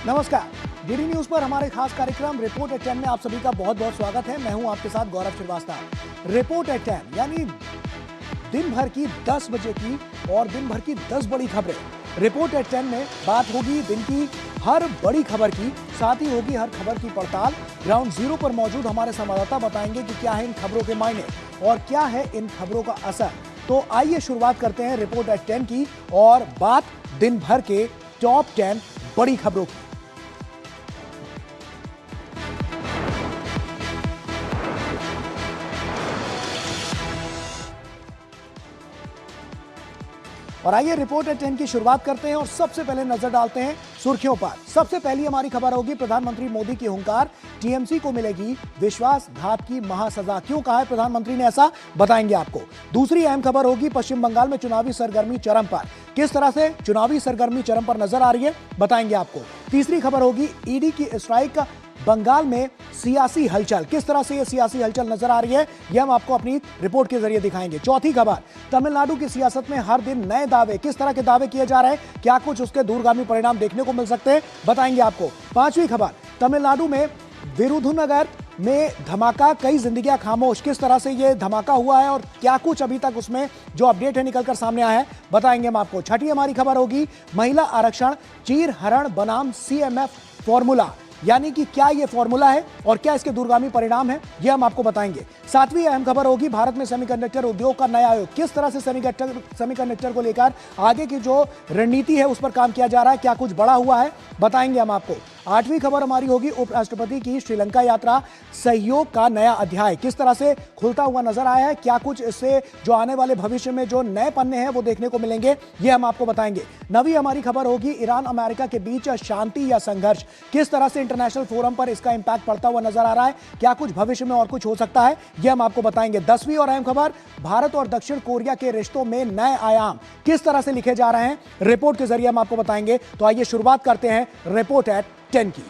नमस्कार। DD news पर हमारे खास कार्यक्रम रिपोर्ट एट 10 में आप सभी का बहुत बहुत स्वागत है। मैं हूं आपके साथ गौरव श्रीवास्तव। रिपोर्ट एट 10 यानी दिन भर की 10 बजे की और दिन भर की 10 बड़ी खबरें। रिपोर्ट एट 10 में बात होगी दिन की हर बड़ी खबर की, साथ ही होगी हर खबर की पड़ताल। ग्राउंड जीरो पर मौजूद हमारे संवाददाता बताएंगे कि क्या है इन खबरों के मायने और क्या है इन खबरों का असर। तो आइए शुरुआत करते हैं रिपोर्ट एट 10 की और बात दिन भर के टॉप 10 बड़ी खबरों की। और आइए रिपोर्ट एट 10 की शुरुआत करते हैं और सबसे पहले नजर डालते हैं सुर्खियों पर। सबसे पहली हमारी खबर होगी प्रधानमंत्री मोदी की हुंकार, टीएमसी को मिलेगी विश्वासघात की महासजा। क्यों कहा है प्रधानमंत्री ने ऐसा, बताएंगे आपको। दूसरी अहम खबर होगी पश्चिम बंगाल में चुनावी सरगर्मी चरम पर। किस तरह से चुनावी सरगर्मी चरम पर नजर आ रही है, बताएंगे आपको। तीसरी खबर होगी ईडी की स्ट्राइक, बंगाल में सियासी हलचल। किस तरह से यह सियासी हलचल नजर आ रही है, यह हम आपको अपनी रिपोर्ट के जरिए दिखाएंगे। चौथी खबर, तमिलनाडु की सियासत में हर दिन नए दावे। किस तरह के दावे किए जा रहे हैं, क्या कुछ उसके दूरगामी परिणाम देखने को मिल सकते हैं, बताएंगे आपको। पांचवी खबर, तमिलनाडु में विरुधुनगर में धमाका, कई जिंदगियां खामोश। किस तरह से यह धमाका हुआ है और क्या कुछ अभी तक उसमें जो अपडेट है निकलकर सामने आया है, बताएंगे हम आपको। छठी हमारी खबर होगी महिला आरक्षण चीर हरण बनाम सीएमएफ फॉर्मूला, यानी कि क्या यह फॉर्मूला है और क्या इसके दूरगामी परिणाम है, यह हम आपको बताएंगे। सातवीं अहम खबर होगी भारत में सेमीकंडक्टर उद्योग का नया आयोग। किस तरह से सेमीकंडक्टर को लेकर आगे की जो रणनीति है उस पर काम किया जा रहा है, क्या कुछ बड़ा हुआ है, बताएंगे हम आपको। आठवीं खबर हमारी होगी उपराष्ट्रपति की श्रीलंका यात्रा, सहयोग का नया अध्याय। किस तरह से खुलता हुआ नजर आया है, क्या कुछ इससे जो आने वाले भविष्य में जो नए पन्ने हैं वो देखने को मिलेंगे, ये हम आपको बताएंगे। नवीं हमारी खबर होगी ईरान अमेरिका के बीच शांति या संघर्ष। किस तरह से इंटरनेशनल फोरम पर इसका इंपैक्ट पड़ता हुआ नजर आ रहा है, क्या कुछ भविष्य में और कुछ हो सकता है, यह हम आपको बताएंगे। 10वीं और अहम खबर, भारत और दक्षिण कोरिया के रिश्तों में नए आयाम। किस तरह से लिखे जा रहे हैं, रिपोर्ट के जरिए हम आपको बताएंगे। तो आइए शुरुआत करते हैं रिपोर्ट एट 10 की।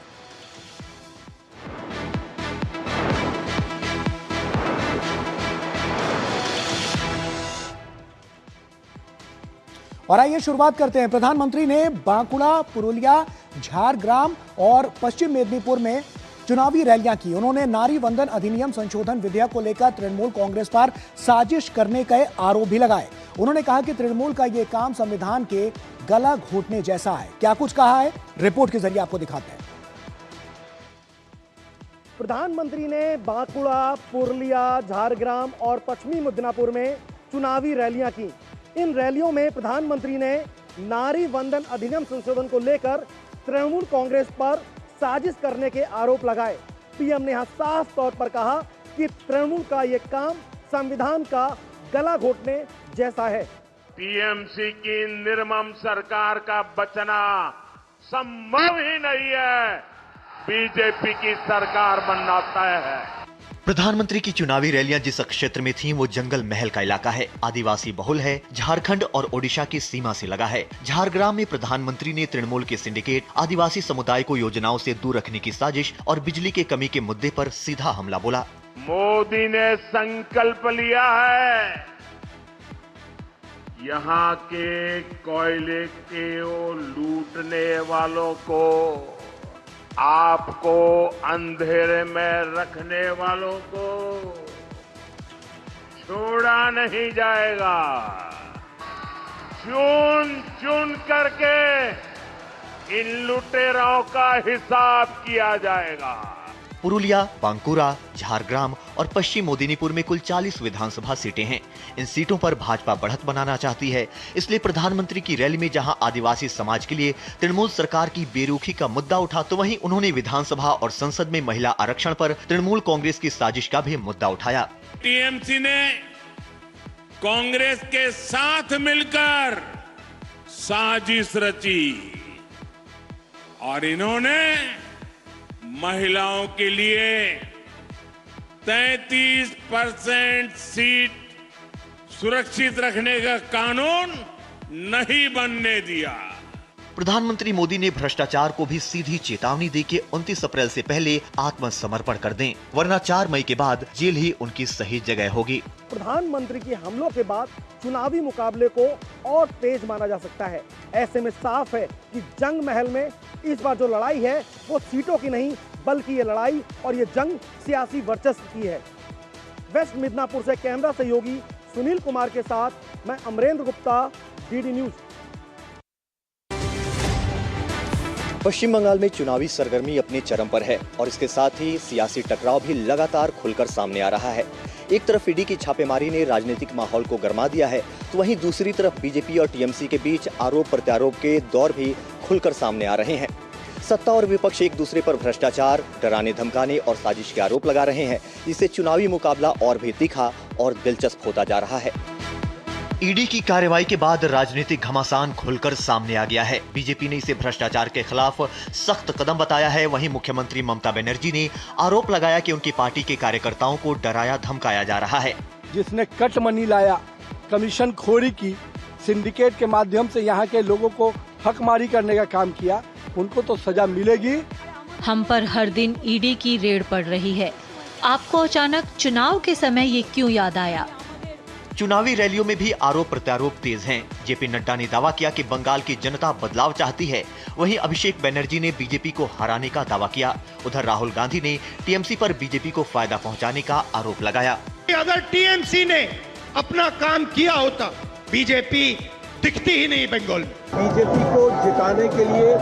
और आइए शुरुआत करते हैं। प्रधानमंत्री ने बांकुड़ा, पुरुलिया, झारग्राम और पश्चिम मेदिनीपुर में चुनावी रैलियां की। उन्होंने नारी वंदन अधिनियम संशोधन विधेयक को लेकर तृणमूल कांग्रेस पर साजिश करने के आरोप भी लगाए। उन्होंने कहा कि तृणमूल का यह काम संविधान के गला घोटने जैसा है। क्या कुछ कहा है, रिपोर्ट के जरिए आपको दिखाते हैं। प्रधानमंत्री ने बांकुड़ा, पुरुलिया, झारग्राम और पश्चिमी मिदनापुर में चुनावी रैलियां की। इन रैलियों में प्रधानमंत्री ने नारी वंदन अधिनियम संशोधन को लेकर तृणमूल कांग्रेस पर साजिश करने के आरोप लगाए। पीएम ने यहां साफ तौर पर कहा कि तृणमूल का यह काम संविधान का गला घोटने जैसा है। टीएमसी की निर्मम सरकार का बचना संभव ही नहीं है। बीजेपी की सरकार बनना तय है। प्रधानमंत्री की चुनावी रैलियां जिस क्षेत्र में थीं वो जंगल महल का इलाका है, आदिवासी बहुल है, झारखंड और ओडिशा की सीमा से लगा है। झारग्राम में प्रधानमंत्री ने तृणमूल के सिंडिकेट, आदिवासी समुदाय को योजनाओं से दूर रखने की साजिश और बिजली के कमी के मुद्दे पर सीधा हमला बोला। मोदी ने संकल्प लिया है यहाँ के कोयले के लूटने वालों को, आपको अंधेरे में रखने वालों को छोड़ा नहीं जाएगा। चुन चुन करके इन लुटेरों का हिसाब किया जाएगा। पुरुलिया, बांकुरा, झारग्राम और पश्चिम मेदिनीपुर में कुल 40 विधानसभा सीटें हैं। इन सीटों पर भाजपा बढ़त बनाना चाहती है। इसलिए प्रधानमंत्री की रैली में जहां आदिवासी समाज के लिए तृणमूल सरकार की बेरुखी का मुद्दा उठा, तो वहीं उन्होंने विधानसभा और संसद में महिला आरक्षण पर तृणमूल कांग्रेस की साजिश का भी मुद्दा उठाया। टीएमसी ने कांग्रेस के साथ मिलकर साजिश रची और इन्होंने महिलाओं के लिए 33% सीट सुरक्षित रखने का कानून नहीं बनने दिया। प्रधानमंत्री मोदी ने भ्रष्टाचार को भी सीधी चेतावनी दी कि 29 अप्रैल से पहले आत्मसमर्पण कर दें, वरना 4 मई के बाद जेल ही उनकी सही जगह होगी। प्रधानमंत्री के हमलों के बाद चुनावी मुकाबले को और तेज माना जा सकता है। ऐसे में साफ है कि जंग महल में इस बार जो लड़ाई है वो सीटों की नहीं, बल्कि ये लड़ाई और ये जंग सियासी वर्चस्व की है। वेस्ट मिदनापुर से कैमरा सहयोगी सुनील कुमार के साथ मैं अमरेंद्र गुप्ता, डीडी न्यूज। पश्चिम बंगाल में चुनावी सरगर्मी अपने चरम पर है और इसके साथ ही सियासी टकराव भी लगातार खुलकर सामने आ रहा है। एक तरफ ईडी की छापेमारी ने राजनीतिक माहौल को गरमा दिया है, तो वहीं दूसरी तरफ बीजेपी और टीएमसी के बीच आरोप प्रत्यारोप के दौर भी खुलकर सामने आ रहे हैं। सत्ता और विपक्ष एक दूसरे पर भ्रष्टाचार, डराने धमकाने और साजिश के आरोप लगा रहे हैं, जिससे चुनावी मुकाबला और भी तीखा और दिलचस्प होता जा रहा है। ईडी की कार्रवाई के बाद राजनीतिक घमासान खुलकर सामने आ गया है। बीजेपी ने इसे भ्रष्टाचार के खिलाफ सख्त कदम बताया है। वहीं मुख्यमंत्री ममता बनर्जी ने आरोप लगाया कि उनकी पार्टी के कार्यकर्ताओं को डराया धमकाया जा रहा है। जिसने कट मनी लाया, कमीशन खोरी की, सिंडिकेट के माध्यम से यहाँ के लोगों को हकमारी करने का काम किया, उनको तो सजा मिलेगी। हम पर हर दिन ईडी की रेड पड़ रही है। आपको अचानक चुनाव के समय ये क्यों याद आया? चुनावी रैलियों में भी आरोप प्रत्यारोप तेज हैं। जेपी नड्डा ने दावा किया कि बंगाल की जनता बदलाव चाहती है। वहीं अभिषेक बनर्जी ने बीजेपी को हराने का दावा किया। उधर राहुल गांधी ने टीएमसी पर बीजेपी को फायदा पहुंचाने का आरोप लगाया। अगर टीएमसी ने अपना काम किया होता, बीजेपी दिखती ही नहीं बंगाल में। बीजेपी को जिताने के लिए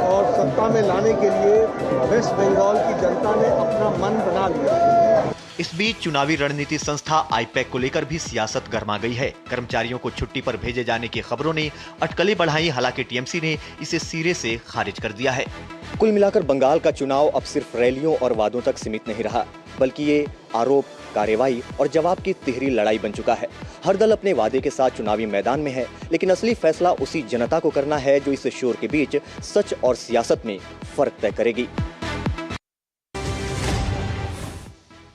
और सत्ता में लाने के लिए वेस्ट बंगाल की जनता ने अपना मन बना लिया। इस बीच चुनावी रणनीति संस्था आईपैक को लेकर भी सियासत गर्मा गई है। कर्मचारियों को छुट्टी पर भेजे जाने की खबरों ने अटकलें बढ़ाई, हालांकि टीएमसी ने इसे सिरे से खारिज कर दिया है। कुल मिलाकर बंगाल का चुनाव अब सिर्फ रैलियों और वादों तक सीमित नहीं रहा, बल्कि ये आरोप, कार्रवाई और जवाब की तिहरी लड़ाई बन चुका है। हर दल अपने वादे के साथ चुनावी मैदान में है, लेकिन असली फैसला उसी जनता को करना है जो इस शोर के बीच सच और सियासत में फर्क तय करेगी।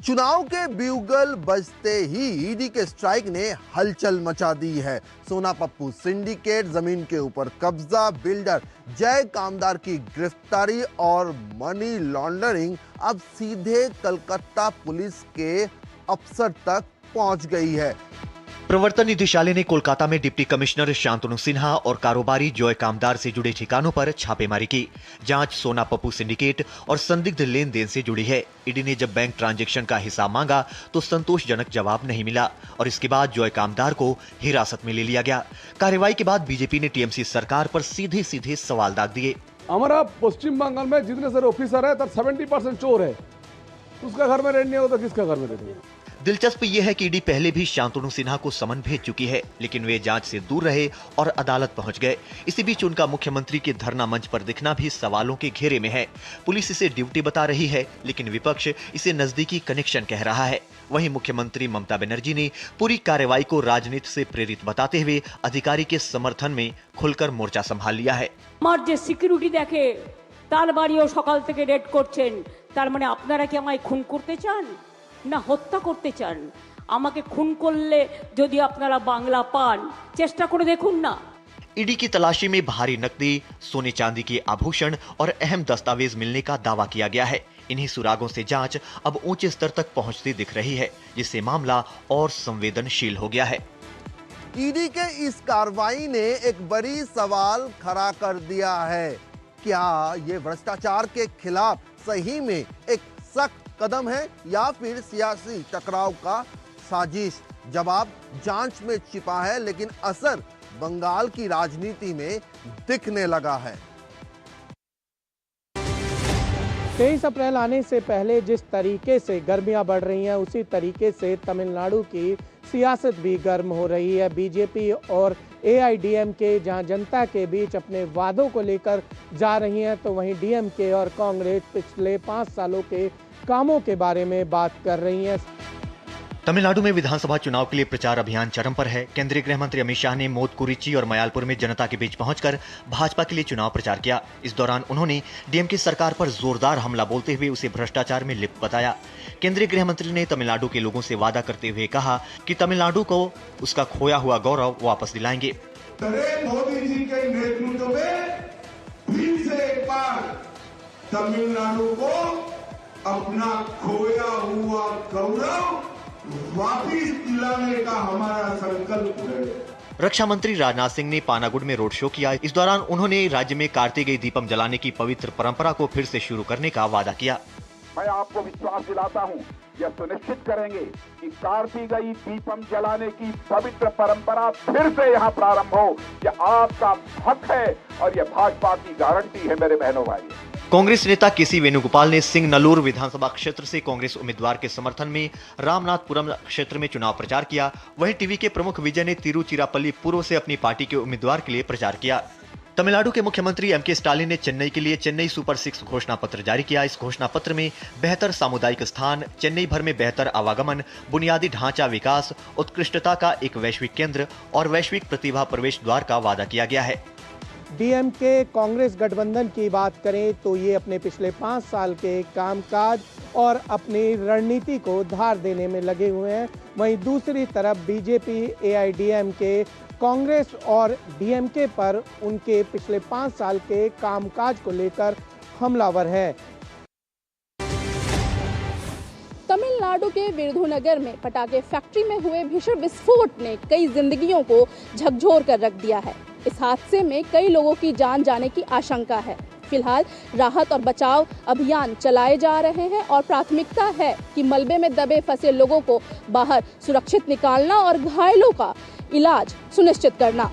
चुनाव के ब्यूगल बजते ही ईडी के स्ट्राइक ने हलचल मचा दी है। सोना पप्पू सिंडिकेट, जमीन के ऊपर कब्जा, बिल्डर जय कामदार की गिरफ्तारी और मनी लॉन्ड्रिंग अब सीधे कलकत्ता पुलिस के अफसर तक पहुंच गई है। प्रवर्तन निदेशालय ने कोलकाता में डिप्टी कमिश्नर शांतनु सिन्हा और कारोबारी जॉय कामदार से जुड़े ठिकानों पर छापेमारी की। जांच सोना पप्पू सिंडिकेट और संदिग्ध लेन देन से जुड़ी है। ईडी ने जब बैंक ट्रांजैक्शन का हिसाब मांगा तो संतोषजनक जवाब नहीं मिला और इसके बाद जॉय कामदार को हिरासत में ले लिया गया। कार्रवाई के बाद बीजेपी ने टीएमसी सरकार पर सीधे सीधे सवाल दाग दिए। हमारा पश्चिम बंगाल में जितने सारे ऑफिसर है, 70% चोर है। उसका घर में रेड नहीं होगा तो किसका घर में रेड होगा? दिलचस्प यह है कि ईडी पहले भी शांतनु सिन्हा को समन भेज चुकी है, लेकिन वे जांच से दूर रहे और अदालत पहुंच गए। इसी बीच उनका मुख्यमंत्री के धरना मंच पर दिखना भी सवालों के घेरे में है। पुलिस इसे ड्यूटी बता रही है, लेकिन विपक्ष इसे नजदीकी कनेक्शन कह रहा है। वहीं मुख्यमंत्री ममता बनर्जी ने पूरी कार्रवाई को राजनीति से प्रेरित बताते हुए अधिकारी के समर्थन में खुलकर मोर्चा संभाल लिया है। सिक्योरिटी देखे तार बाड़ियों सकाल থেকে রেড করছেন, তার মানে আপনারা কি আমায় খুন করতে চান না হত্যা করতে চান? আমাকে খুন করলে যদি আপনারা বাংলা পান, চেষ্টা করে দেখুন না। ईडी की तलाशी में भारी नकदी, सोने चांदी के आभूषण और अहम दस्तावेज मिलने का दावा किया गया है। इन्हीं सुरागों से जांच अब ऊंचे स्तर तक पहुंचती दिख रही है, जिससे मामला और संवेदनशील हो गया है। ईडी के इस कार्रवाई ने एक बड़ी सवाल खड़ा कर दिया है। क्या ये भ्रष्टाचार के खिलाफ सही में एक सख्त कदम है या फिर सियासी टकराव का साजिश? जवाब जांच में छिपा है, लेकिन असर बंगाल की राजनीति में दिखने लगा है। 23 अप्रैल आने से पहले जिस तरीके से गर्मियां बढ़ रही हैं, उसी तरीके से तमिलनाडु की सियासत भी गर्म हो रही है। बीजेपी और एआईडीएमके जहां जनता के बीच अपने वादों को लेकर जा रही हैं, तो वहीं डीएमके और कांग्रेस पिछले 5 सालों के कामों के बारे में बात कर रही हैं। तमिलनाडु में विधानसभा चुनाव के लिए प्रचार अभियान चरम पर है। केंद्रीय गृह मंत्री अमित शाह ने मोदकुरिची और मयालपुर में जनता के बीच पहुंचकर भाजपा के लिए चुनाव प्रचार किया। इस दौरान उन्होंने डीएमके सरकार पर जोरदार हमला बोलते हुए उसे भ्रष्टाचार में लिप्त बताया। केंद्रीय गृह मंत्री ने तमिलनाडु के लोगों से वादा करते हुए कहा कि तमिलनाडु को उसका खोया हुआ गौरव वापस दिलाएंगे। नरेंद्र मोदी जी के नेतृत्व में फिर से एक बार तमिलनाडु को अपना खोया हुआ गौरव वापिस दिलाने का हमारा संकल्प है। रक्षा मंत्री राजनाथ सिंह ने पानागुड़ में रोड शो किया। इस दौरान उन्होंने राज्य में कार्तिकेय दीपम जलाने की पवित्र परंपरा को फिर से शुरू करने का वादा किया। मैं आपको विश्वास दिलाता हूं, यह सुनिश्चित करेंगे कि कार्तिकेय दीपम जलाने की पवित्र परंपरा फिर से यहां प्रारंभ हो। यह आपका हक है और यह भाजपा की गारंटी है मेरे बहनों भाई। कांग्रेस नेता केसी वेणुगोपाल ने सिंहनल्लूर विधानसभा क्षेत्र से कांग्रेस उम्मीदवार के समर्थन में रामनाथपुरम क्षेत्र में चुनाव प्रचार किया। वहीं टीवी के प्रमुख विजय ने तिरुचिरापल्ली पूर्व से अपनी पार्टी के उम्मीदवार के लिए प्रचार किया। तमिलनाडु के मुख्यमंत्री एम के स्टालिन ने चेन्नई के लिए चेन्नई सुपर 6 घोषणा पत्र जारी किया। इस घोषणा पत्र में बेहतर सामुदायिक स्थान, चेन्नई भर में बेहतर आवागमन, बुनियादी ढांचा विकास, उत्कृष्टता का एक वैश्विक केंद्र और वैश्विक प्रतिभा प्रवेश द्वार का वादा किया गया है। डीएमके कांग्रेस गठबंधन की बात करें तो ये अपने पिछले 5 साल के कामकाज और अपनी रणनीति को धार देने में लगे हुए हैं। वहीं दूसरी तरफ बीजेपी, एआईएडीएमके, कांग्रेस और डीएमके पर उनके पिछले 5 साल के कामकाज को लेकर हमलावर है। तमिलनाडु के विरुधुनगर में पटाखे फैक्ट्री में हुए भीषण विस्फोट ने कई जिंदगियों को झकझोर कर रख दिया है। इस हादसे में कई लोगों की जान जाने की आशंका है। फिलहाल राहत और बचाव अभियान चलाए जा रहे हैं और प्राथमिकता है कि मलबे में दबे फंसे लोगों को बाहर सुरक्षित निकालना और घायलों का इलाज सुनिश्चित करना।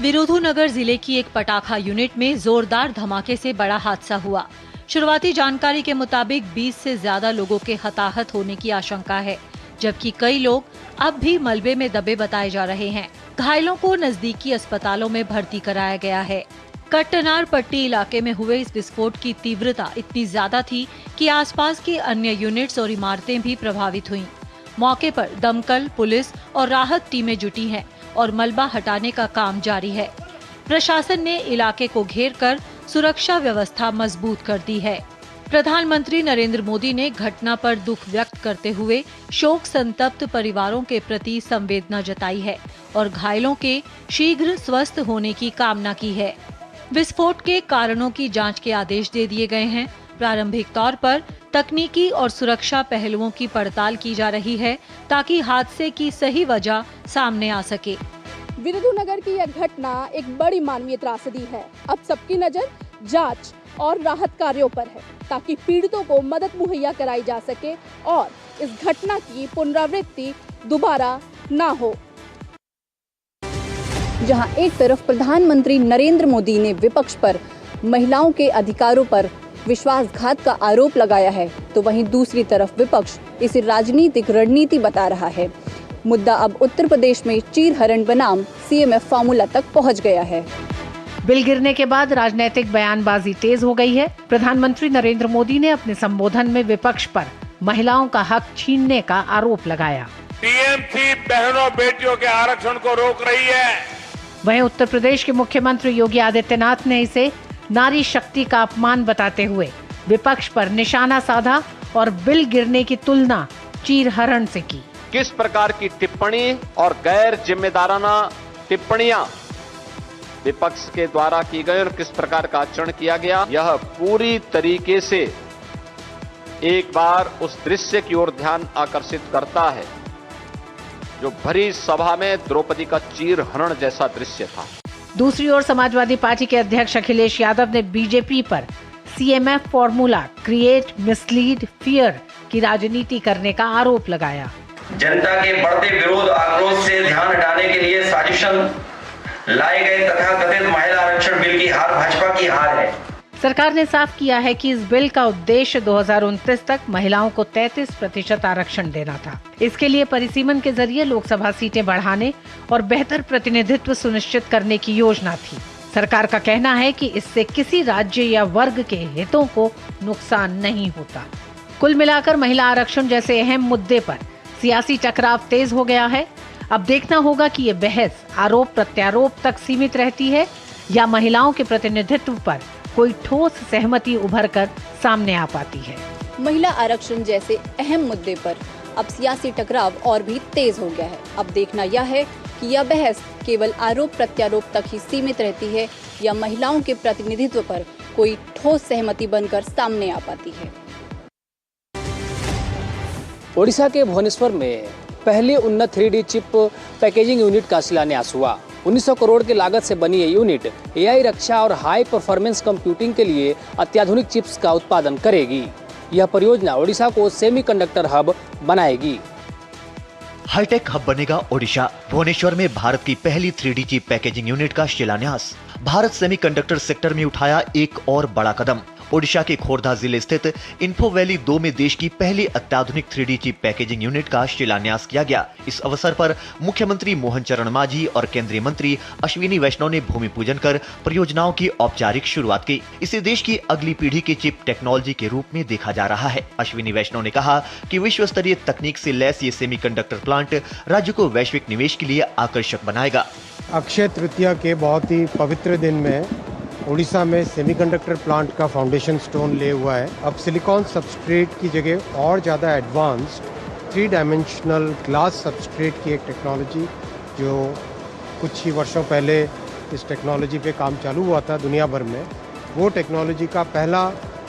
विरुधुनगर जिले की एक पटाखा यूनिट में जोरदार धमाके से बड़ा हादसा हुआ। शुरुआती जानकारी के मुताबिक 20 से ज्यादा लोगों के हताहत होने की आशंका है, जबकि कई लोग अब भी मलबे में दबे बताए जा रहे हैं। घायलों को नजदीकी अस्पतालों में भर्ती कराया गया है। कट्टनार पट्टी इलाके में हुए इस विस्फोट की तीव्रता इतनी ज्यादा थी कि आसपास की अन्य यूनिट्स और इमारतें भी प्रभावित हुईं। मौके पर दमकल, पुलिस और राहत टीमें जुटी हैं और मलबा हटाने का काम जारी है। प्रशासन ने इलाके को घेरकर सुरक्षा व्यवस्था मजबूत कर दी है। प्रधानमंत्री नरेंद्र मोदी ने घटना पर दुख व्यक्त करते हुए शोक संतप्त परिवारों के प्रति संवेदना जताई है और घायलों के शीघ्र स्वस्थ होने की कामना की है। विस्फोट के कारणों की जांच के आदेश दे दिए गए हैं। प्रारंभिक तौर पर तकनीकी और सुरक्षा पहलुओं की पड़ताल की जा रही है ताकि हादसे की सही वजह सामने आ सके। विरुधुनगर की यह घटना एक बड़ी मानवीय त्रासदी है। अब सबकी नजर जांच और राहत कार्यों पर है ताकि पीड़ितों को मदद मुहैया कराई जा सके और इस घटना की पुनरावृत्ति दोबारा ना हो। जहां एक तरफ प्रधानमंत्री नरेंद्र मोदी ने विपक्ष पर महिलाओं के अधिकारों पर विश्वासघात का आरोप लगाया है, तो वहीं दूसरी तरफ विपक्ष इसे राजनीतिक रणनीति बता रहा है। मुद्दा अब उत्तर प्रदेश में चीरहरण बनाम सीएमएफ फार्मूला तक पहुंच गया है। बिल गिरने के बाद राजनीतिक बयानबाजी तेज हो गई है। प्रधानमंत्री नरेंद्र मोदी ने अपने संबोधन में विपक्ष पर महिलाओं का हक छीनने का आरोप लगाया। टीएमसी बहनों बेटियों के आरक्षण को रोक रही है। वहीं उत्तर प्रदेश के मुख्यमंत्री योगी आदित्यनाथ ने इसे नारी शक्ति का अपमान बताते हुए विपक्ष पर निशाना साधा और बिल गिरने की तुलना चीरहरण से की। किस प्रकार की टिप्पणी और गैर जिम्मेदाराना टिप्पणियां विपक्ष के द्वारा की गई और किस प्रकार का आचरण किया गया, यह पूरी तरीके से एक बार उस दृश्य की ओर ध्यान आकर्षित करता है जो भरी सभा में द्रौपदी का चीरहरण जैसा दृश्य था। दूसरी ओर समाजवादी पार्टी के अध्यक्ष अखिलेश यादव ने बीजेपी पर CMF formula create, mislead, fear की राजनीति करने का आरोप लगाया। जनता के बढ़ते विरोध आक्रोश से ध्यान हटाने के लिए साजिशन लाए गए तथाकथित महिला आरक्षण बिल की हार भाजपा की हार है। सरकार ने साफ किया है कि इस बिल का उद्देश्य 2029 तक महिलाओं को 33% आरक्षण देना था। इसके लिए परिसीमन के जरिए लोकसभा सीटें बढ़ाने और बेहतर प्रतिनिधित्व सुनिश्चित करने की योजना थी। सरकार का कहना है कि इससे किसी राज्य या वर्ग के हितों को नुकसान नहीं होता। कुल मिलाकर महिला आरक्षण जैसे अहम मुद्दे पर सियासी टकराव तेज हो गया है। अब देखना होगा कि ये बहस आरोप प्रत्यारोप तक सीमित रहती है या महिलाओं के प्रतिनिधित्व पर कोई ठोस सहमति उभर कर सामने आ पाती है। महिला आरक्षण जैसे अहम मुद्दे पर अब सियासी टकराव और भी तेज हो गया है। अब देखना यह है कि यह बहस केवल आरोप प्रत्यारोप तक ही सीमित रहती है या महिलाओं के प्रतिनिधित्व पर कोई ठोस सहमति बनकर सामने आ पाती है। ओडिशा के भुवनेश्वर में पहले उन्नत 3D चिप पैकेजिंग यूनिट का शिलान्यास हुआ। 1900 करोड़ की लागत से बनी ये यूनिट AI रक्षा और हाई परफॉर्मेंस कंप्यूटिंग के लिए अत्याधुनिक चिप्स का उत्पादन करेगी। यह परियोजना ओडिशा को सेमीकंडक्टर हब बनाएगी। हाईटेक हब बनेगा ओडिशा। भुवनेश्वर में भारत की पहली 3D चिप पैकेजिंग यूनिट का शिलान्यास। भारत सेमीकंडक्टर सेक्टर में उठाया एक और बड़ा कदम। ओडिशा के खोर्धा जिले स्थित इन्फो वैली 2 में देश की पहली अत्याधुनिक 3D चिप पैकेजिंग यूनिट का शिलान्यास किया गया। इस अवसर पर मुख्यमंत्री मोहन चरण मांझी और केंद्रीय मंत्री अश्विनी वैष्णव ने भूमि पूजन कर परियोजनाओं की औपचारिक शुरुआत की। इसे देश की अगली पीढ़ी की चिप टेक्नोलॉजी के रूप में देखा जा रहा है। अश्विनी वैष्णव ने कहा कि विश्व स्तरीय तकनीक से लैस ये सेमीकंडक्टर प्लांट राज्य को वैश्विक निवेश के लिए आकर्षक बनाएगा। अक्षय तृतीया के बहुत ही पवित्र दिन में उड़ीसा में सेमीकंडक्टर प्लांट का फाउंडेशन स्टोन ले हुआ है। अब सिलिकॉन सबस्ट्रेट की जगह और ज़्यादा एडवांस्ड 3 डायमेंशनल ग्लास सबस्ट्रेट की एक टेक्नोलॉजी, जो कुछ ही वर्षों पहले इस टेक्नोलॉजी पे काम चालू हुआ था दुनिया भर में, वो टेक्नोलॉजी का पहला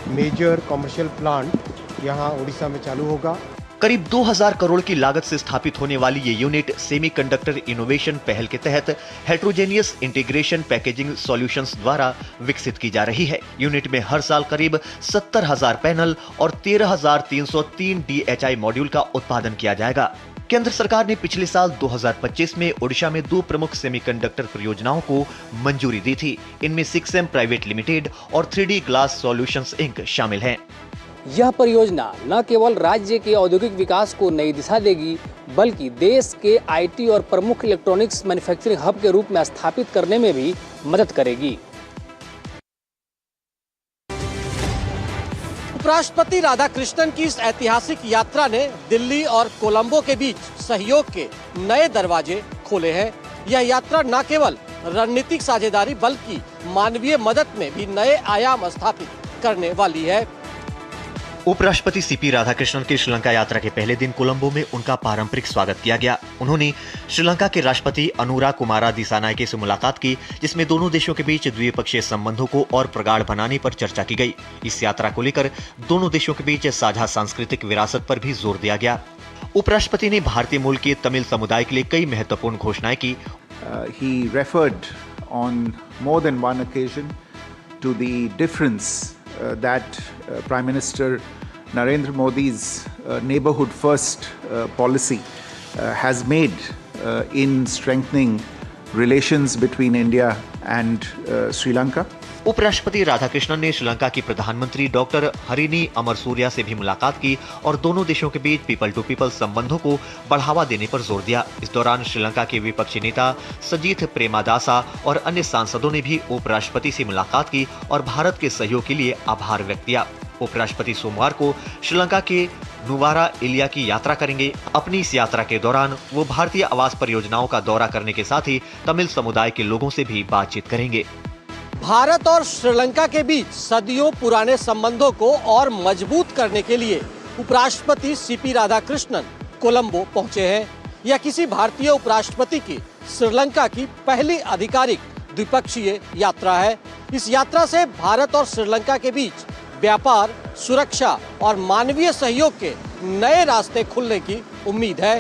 मेजर कमर्शियल प्लांट यहाँ उड़ीसा में चालू होगा। करीब 2000 करोड़ की लागत से स्थापित होने वाली ये यूनिट सेमीकंडक्टर इनोवेशन पहल के तहत हेट्रोजेनियस इंटीग्रेशन पैकेजिंग सॉल्यूशंस द्वारा विकसित की जा रही है। यूनिट में हर साल करीब 70,000 पैनल और 13,303 DHI मॉड्यूल का उत्पादन किया जाएगा। केंद्र सरकार ने पिछले साल 2025 में ओडिशा में 2 प्रमुख सेमीकंडक्टर परियोजनाओं को मंजूरी दी थी। इनमें 6M प्राइवेट लिमिटेड और 3D ग्लास सॉल्यूशंस इंक शामिल हैं। यह परियोजना न केवल राज्य के औद्योगिक विकास को नई दिशा देगी, बल्कि देश के IT और प्रमुख इलेक्ट्रॉनिक्स मैन्युफैक्चरिंग हब के रूप में स्थापित करने में भी मदद करेगी। उपराष्ट्रपति राधाकृष्णन की इस ऐतिहासिक यात्रा ने दिल्ली और कोलंबो के बीच सहयोग के नए दरवाजे खोले हैं। यह यात्रा न केवल रणनीतिक साझेदारी बल्कि मानवीय मदद में भी नए आयाम स्थापित करने वाली है। उपराष्ट्रपति सीपी राधाकृष्णन की श्रीलंका यात्रा के पहले दिन कोलंबो में उनका पारंपरिक स्वागत किया गया। उन्होंने श्रीलंका के राष्ट्रपति अनुरा कुमारा दिसानायके से मुलाकात की, जिसमें दोनों देशों के बीच द्विपक्षीय संबंधों को और प्रगाढ़ बनाने पर चर्चा की गई। इस यात्रा को लेकर दोनों देशों के बीच साझा सांस्कृतिक विरासत पर भी जोर दिया गया। उपराष्ट्रपति ने भारतीय मूल के तमिल समुदाय के लिए कई महत्वपूर्ण घोषणाएं की। He referred on more than one occasion to the difference that Prime Minister Narendra Modi's neighborhood first policy has made in strengthening relations between India and Sri Lanka. उपराष्ट्रपति राधाकृष्णन ने श्रीलंका की प्रधानमंत्री डॉक्टर हरिनी अमरसूरिया से भी मुलाकात की और दोनों देशों के बीच पीपल टू पीपल संबंधों को बढ़ावा देने पर जोर दिया। इस दौरान श्रीलंका के विपक्षी नेता सजीथ प्रेमादासा और अन्य सांसदों ने भी उपराष्ट्रपति से मुलाकात की और भारत के सहयोग के लिए आभार व्यक्त किया। उपराष्ट्रपति सोमवार को श्रीलंका के नुवारा एलिया की यात्रा करेंगे। अपनी इस यात्रा के दौरान वो भारतीय आवास परियोजनाओं का दौरा करने के साथ ही तमिल समुदाय के लोगों से भी बातचीत करेंगे। भारत और श्रीलंका के बीच सदियों पुराने संबंधों को और मजबूत करने के लिए उपराष्ट्रपति सीपी राधाकृष्णन कोलंबो पहुंचे हैं। यह किसी भारतीय उपराष्ट्रपति की श्रीलंका की पहली आधिकारिक द्विपक्षीय यात्रा है। इस यात्रा से भारत और श्रीलंका के बीच व्यापार, सुरक्षा और मानवीय सहयोग के नए रास्ते खुलने की उम्मीद है।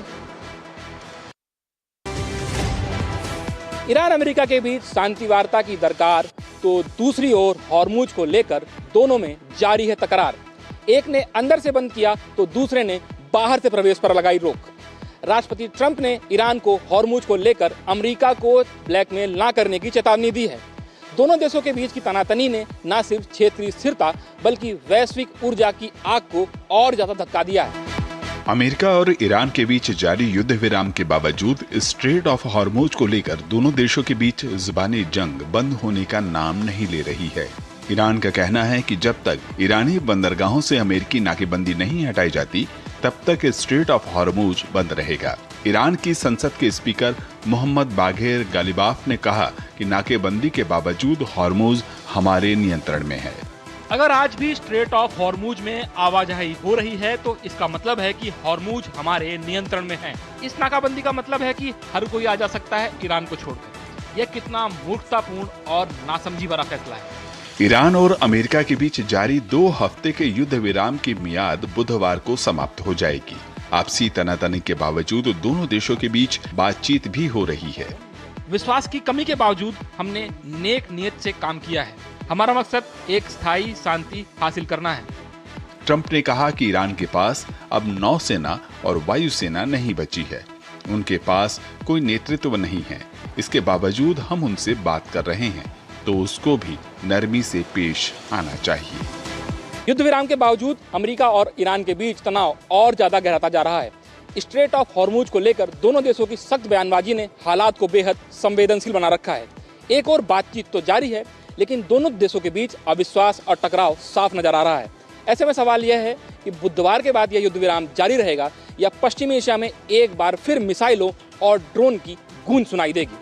ईरान अमेरिका के बीच शांति वार्ता की दरकार तो दूसरी ओर हॉर्मुज को लेकर दोनों में जारी है तकरार। एक ने अंदर से बंद किया तो दूसरे ने बाहर से प्रवेश पर लगाई रोक। राष्ट्रपति ट्रंप ने ईरान को हॉर्मुज को लेकर अमेरिका को ब्लैकमेल न करने की चेतावनी दी है। दोनों देशों के बीच की तनातनी ने न सिर्फ क्षेत्रीय स्थिरता बल्कि वैश्विक ऊर्जा की आग को और ज्यादा धक्का दिया है। अमेरिका और ईरान के बीच जारी युद्ध विराम के बावजूद स्ट्रेट ऑफ हॉर्मुज को लेकर दोनों देशों के बीच जुबानी जंग बंद होने का नाम नहीं ले रही है। ईरान का कहना है कि जब तक ईरानी बंदरगाहों से अमेरिकी नाकेबंदी नहीं हटाई जाती तब तक स्ट्रेट ऑफ हॉर्मुज बंद रहेगा। ईरान की संसद के स्पीकर मोहम्मद बाघेर गालिबाफ ने कहा कि नाकेबंदी के बावजूद हॉर्मुज हमारे नियंत्रण में है। अगर आज भी स्ट्रेट ऑफ हॉर्मुज में आवाजाही हो रही है तो इसका मतलब है कि हॉर्मुज हमारे नियंत्रण में है। इस नाकाबंदी का मतलब है कि हर कोई आ जा सकता है ईरान को छोड़कर। यह कितना मूर्खतापूर्ण और नासमझी भरा फैसला है। ईरान और अमेरिका के बीच जारी 2 हफ्ते के युद्ध विराम की मियाद बुधवार को समाप्त हो जाएगी। आपसी तनातनी के बावजूद दोनों देशों के बीच बातचीत भी हो रही है। विश्वास की कमी के बावजूद हमने नेक नियत से काम किया है। हमारा मकसद एक स्थायी शांति हासिल करना है। ट्रंप ने कहा कि ईरान के पास अब नौसेना और वायुसेना नहीं बची है। उनके पास कोई नेतृत्व नहीं है। इसके बावजूद हम उनसे बात कर रहे हैं, तो उसको भी नरमी से पेश आना चाहिए। युद्ध विराम के बावजूद अमेरिका और ईरान के बीच तनाव और ज्यादा गहराता जा रहा है। स्ट्रेट ऑफ हॉर्मुज को लेकर दोनों देशों की सख्त बयानबाजी ने हालात को बेहद संवेदनशील बना रखा है। एक और बातचीत तो जारी है, लेकिन दोनों देशों के बीच अविश्वास और टकराव साफ नजर आ रहा है। ऐसे में सवाल यह है कि बुधवार के बाद यह युद्ध विराम जारी रहेगा या पश्चिमी एशिया में एक बार फिर मिसाइलों और ड्रोन की गूंज सुनाई देगी।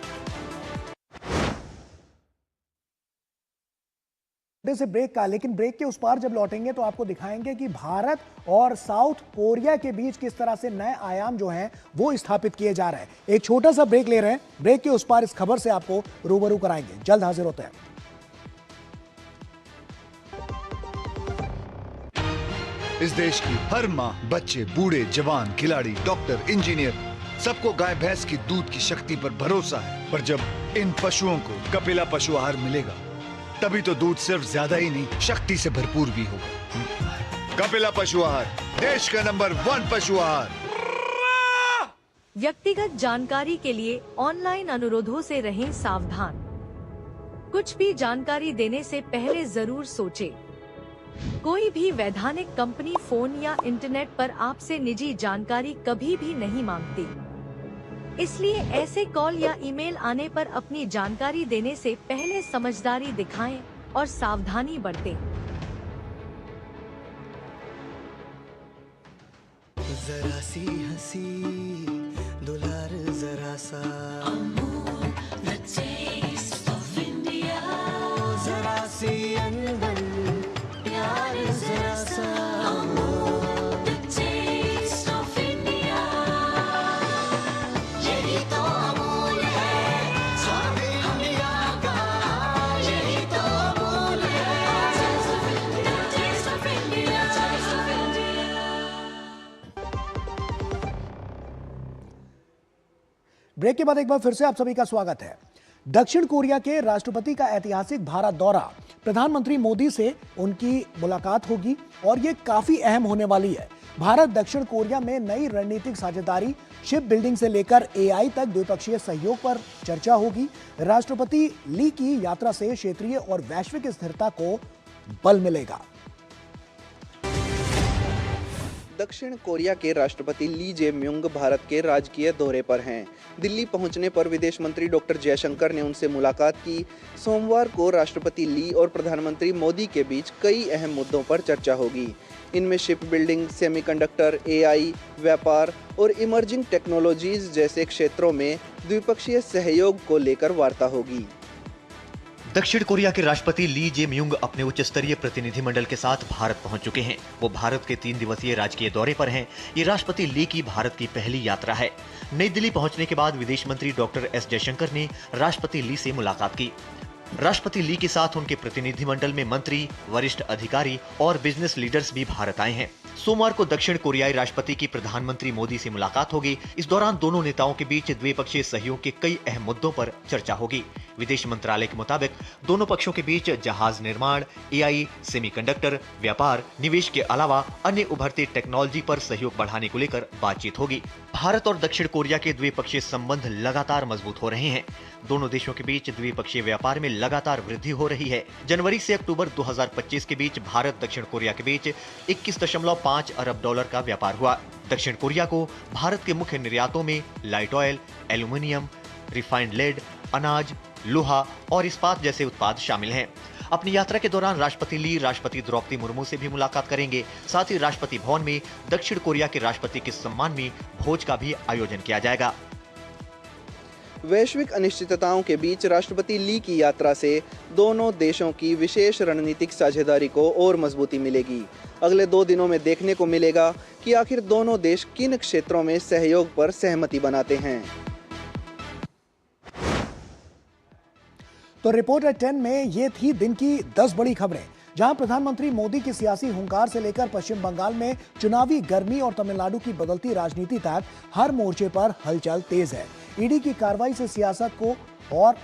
से ब्रेक का, लेकिन ब्रेक के उस पार जब लौटेंगे तो आपको दिखाएंगे कि भारत और साउथ कोरिया के बीच किस तरह से नए आयाम जो हैं वो स्थापित किए जा रहे हैं। एक छोटा सा ब्रेक ले रहे हैं, ब्रेक के उस पार इस खबर से आपको रूबरू कराएंगे। जल्द हाजिर होते हैं। इस देश की हर माँ, बच्चे, बूढ़े, जवान, खिलाड़ी, डॉक्टर, इंजीनियर, सबको गाय भैंस की दूध की शक्ति पर भरोसा है। पर जब इन पशुओं को कपिला पशु आहार मिलेगा, तभी तो दूध सिर्फ ज्यादा ही नहीं, शक्ति से भरपूर भी होगा। कपिला पशु आहार, देश का नंबर 1 पशु आहार। व्यक्तिगत जानकारी के लिए ऑनलाइन अनुरोधों से रहें सावधान। कुछ भी जानकारी देने से पहले जरूर सोचें। कोई भी वैधानिक कंपनी फोन या इंटरनेट पर आपसे निजी जानकारी कभी भी नहीं मांगती। इसलिए ऐसे कॉल या ईमेल आने पर अपनी जानकारी देने से पहले समझदारी दिखाएं और सावधानी बरतें। जरा सी हंसी दुलार जरा सा, जरा सी अनबन प्यार जरा सा, यही तो अमूल है, स्वाद इंडिया का, यही तो अमूल है, टेस्ट ऑफ इंडिया। ब्रेक के बाद एक बार फिर से आप सभी का स्वागत है। दक्षिण कोरिया के राष्ट्रपति का ऐतिहासिक भारत दौरा, प्रधानमंत्री मोदी से उनकी मुलाकात होगी और ये काफी अहम होने वाली है। भारत दक्षिण कोरिया में नई रणनीतिक साझेदारी, शिप बिल्डिंग से लेकर एआई तक द्विपक्षीय सहयोग पर चर्चा होगी। राष्ट्रपति ली की यात्रा से क्षेत्रीय और वैश्विक स्थिरता को बल मिलेगा। दक्षिण कोरिया के राष्ट्रपति ली जे म्यूंग भारत के राजकीय दौरे पर हैं। दिल्ली पहुंचने पर विदेश मंत्री डॉक्टर जयशंकर ने उनसे मुलाकात की। सोमवार को राष्ट्रपति ली और प्रधानमंत्री मोदी के बीच कई अहम मुद्दों पर चर्चा होगी। इनमें शिप बिल्डिंग, सेमीकंडक्टर, एआई, व्यापार और इमर्जिंग टेक्नोलॉजीज जैसे क्षेत्रों में द्विपक्षीय सहयोग को लेकर वार्ता होगी। दक्षिण कोरिया के राष्ट्रपति ली जे म्यूंग अपने उच्च स्तरीय प्रतिनिधिमंडल के साथ भारत पहुंच चुके हैं। वो भारत के 3 दिवसीय राजकीय दौरे पर हैं। ये राष्ट्रपति ली की भारत की पहली यात्रा है। नई दिल्ली पहुंचने के बाद विदेश मंत्री डॉक्टर एस जयशंकर ने राष्ट्रपति ली से मुलाकात की। राष्ट्रपति ली के साथ उनके प्रतिनिधिमंडल में मंत्री, वरिष्ठ अधिकारी और बिजनेस लीडर्स भी भारत आए हैं। सोमवार को दक्षिण कोरियाई राष्ट्रपति की प्रधानमंत्री मोदी से मुलाकात होगी। इस दौरान दोनों नेताओं के बीच द्विपक्षीय सहयोग के कई अहम मुद्दों पर चर्चा होगी। विदेश मंत्रालय के मुताबिक दोनों पक्षों के बीच जहाज निर्माण, एआई, सेमीकंडक्टर, व्यापार, निवेश के अलावा अन्य उभरती टेक्नोलॉजी पर सहयोग बढ़ाने को लेकर बातचीत होगी। भारत और दक्षिण कोरिया के द्विपक्षीय संबंध लगातार मजबूत हो रहे हैं। दोनों देशों के बीच द्विपक्षीय व्यापार में लगातार वृद्धि हो रही है। जनवरी से अक्टूबर 2025 के बीच भारत दक्षिण कोरिया के बीच 21.5 अरब डॉलर का व्यापार हुआ। दक्षिण कोरिया को भारत के मुख्य निर्यातों में light oil, aluminium, refined lead, अनाज, लोहा और इस्पात जैसे उत्पाद शामिल हैं। अपनी यात्रा के दौरान राष्ट्रपति ली राष्ट्रपति द्रौपदी मुर्मू से भी मुलाकात करेंगे। साथ ही राष्ट्रपति भवन में दक्षिण कोरिया के राष्ट्रपति के सम्मान में भोज का भी आयोजन किया जाएगा। वैश्विक अनिश्चितताओं के बीच राष्ट्रपति ली की यात्रा से दोनों देशों की विशेष रणनीतिक साझेदारी को और मजबूती मिलेगी। अगले 2 दिनों में देखने को मिलेगा कि आखिर दोनों देश किन क्षेत्रों में सहयोग पर सहमति बनाते हैं। तो रिपोर्टर 10 में ये थी दिन की 10 बड़ी खबरें, जहां प्रधानमंत्री मोदी की सियासी हुंकार से लेकर पश्चिम बंगाल में चुनावी गर्मी और तमिलनाडु की बदलती राजनीति तक हर मोर्चे पर हलचल तेज है। ईडी की कार्रवाई से सियासत को और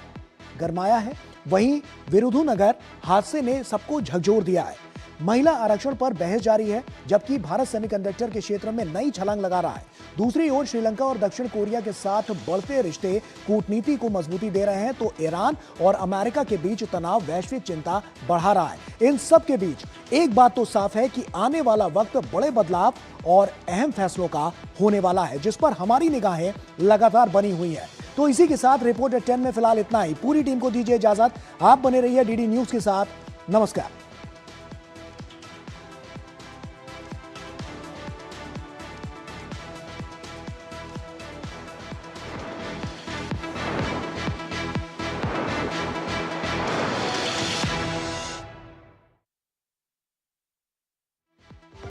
गरमाया है। वहीं विरुधुनगर हादसे ने सबको झकझोर दिया है। महिला आरक्षण पर बहस जारी है, जबकि भारत सेमीकंडक्टर के क्षेत्र में नई छलांग लगा रहा है। दूसरी ओर श्रीलंका और दक्षिण कोरिया के साथ बढ़ते रिश्ते कूटनीति को मजबूती दे रहे हैं, तो ईरान और अमेरिका के बीच तनाव वैश्विक चिंता बढ़ा रहा है। इन सब के बीच एक बात तो साफ है कि आने वाला वक्त बड़े बदलाव और अहम फैसलों का होने वाला है, जिस पर हमारी निगाहें लगातार बनी हुई है। तो इसी के साथ रिपोर्टर 10 में फिलहाल इतना ही। पूरी टीम को दीजिए इजाजत। आप बने रहिए डीडी न्यूज के साथ। नमस्कार।